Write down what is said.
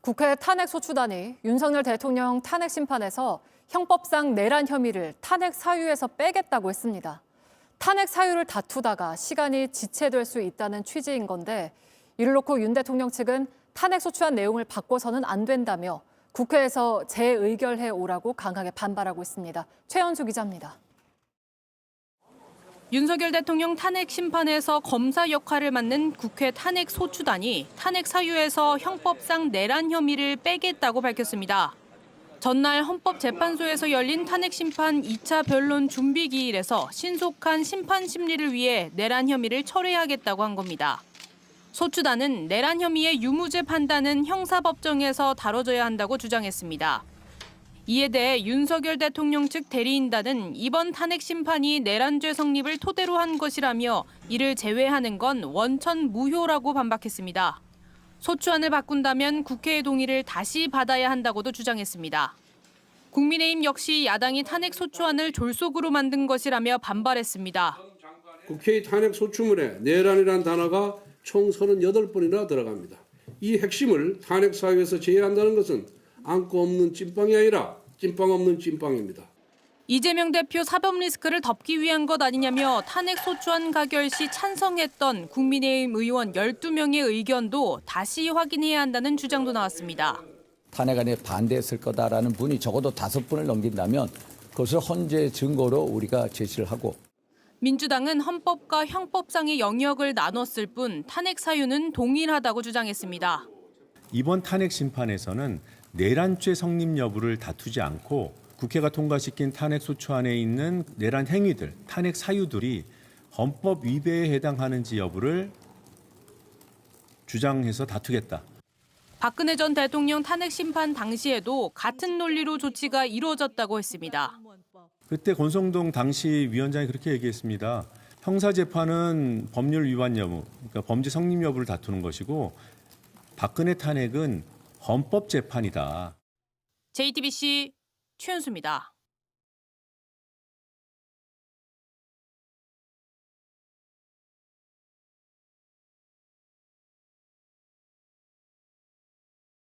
국회 탄핵소추단이 윤석열 대통령 탄핵 심판에서 형법상 내란 혐의를 탄핵 사유에서 빼겠다고 했습니다. 탄핵 사유를 다투다가 시간이 지체될 수 있다는 취지인 건데 이를 놓고 윤 대통령 측은 탄핵소추안 내용을 바꿔서는 안 된다며 국회에서 재의결해 오라고 강하게 반발하고 있습니다. 최연수 기자입니다. 윤석열 대통령 탄핵 심판에서 검사 역할을 맡는 국회 탄핵소추단이 탄핵 사유에서 형법상 내란 혐의를 빼겠다고 밝혔습니다. 전날 헌법재판소에서 열린 탄핵 심판 2차 변론 준비 기일에서 신속한 심판 심리를 위해 내란 혐의를 철회하겠다고 한 겁니다. 소추단은 내란 혐의의 유무죄 판단은 형사법정에서 다뤄져야 한다고 주장했습니다. 이에 대해 윤석열 대통령 측 대리인단은 이번 탄핵 심판이 내란죄 성립을 토대로 한 것이라며 이를 제외하는 건 원천 무효라고 반박했습니다. 소추안을 바꾼다면 국회의 동의를 다시 받아야 한다고도 주장했습니다. 국민의힘 역시 야당이 탄핵 소추안을 졸속으로 만든 것이라며 반발했습니다. 국회의 탄핵 소추문에 내란이라는 단어가 총 38번이나 들어갑니다. 이 핵심을 탄핵 사유에서 제외한다는 것은 안고 없는 찐빵이 아니라 찐빵 없는 찐빵입니다. 이재명 대표 사법 리스크를 덮기 위한 것 아니냐며 탄핵 소추안 가결 시 찬성했던 국민의힘 의원 12명의 의견도 다시 확인해야 한다는 주장도 나왔습니다. 탄핵안에 반대했을 거다라는 분이 적어도 5분을 넘긴다면 그것을 헌재 증거로 우리가 제시를 하고. 민주당은 헌법과 형법상의 영역을 나눴을 뿐 탄핵 사유는 동일하다고 주장했습니다. 이번 탄핵 심판에서는 내란죄 성립 여부를 다투지 않고 국회가 통과시킨 탄핵 소추안에 있는 내란 행위들, 탄핵 사유들이 헌법 위배에 해당하는지 여부를 주장해서 다투겠다. 박근혜 전 대통령 탄핵 심판 당시에도 같은 논리로 조치가 이루어졌다고 했습니다. 그때 권성동 당시 위원장이 그렇게 얘기했습니다. 형사재판은 법률 위반 여부, 그러니까 범죄 성립 여부를 다투는 것이고 박근혜 탄핵은 헌법재판이다. JTBC 최연수입니다.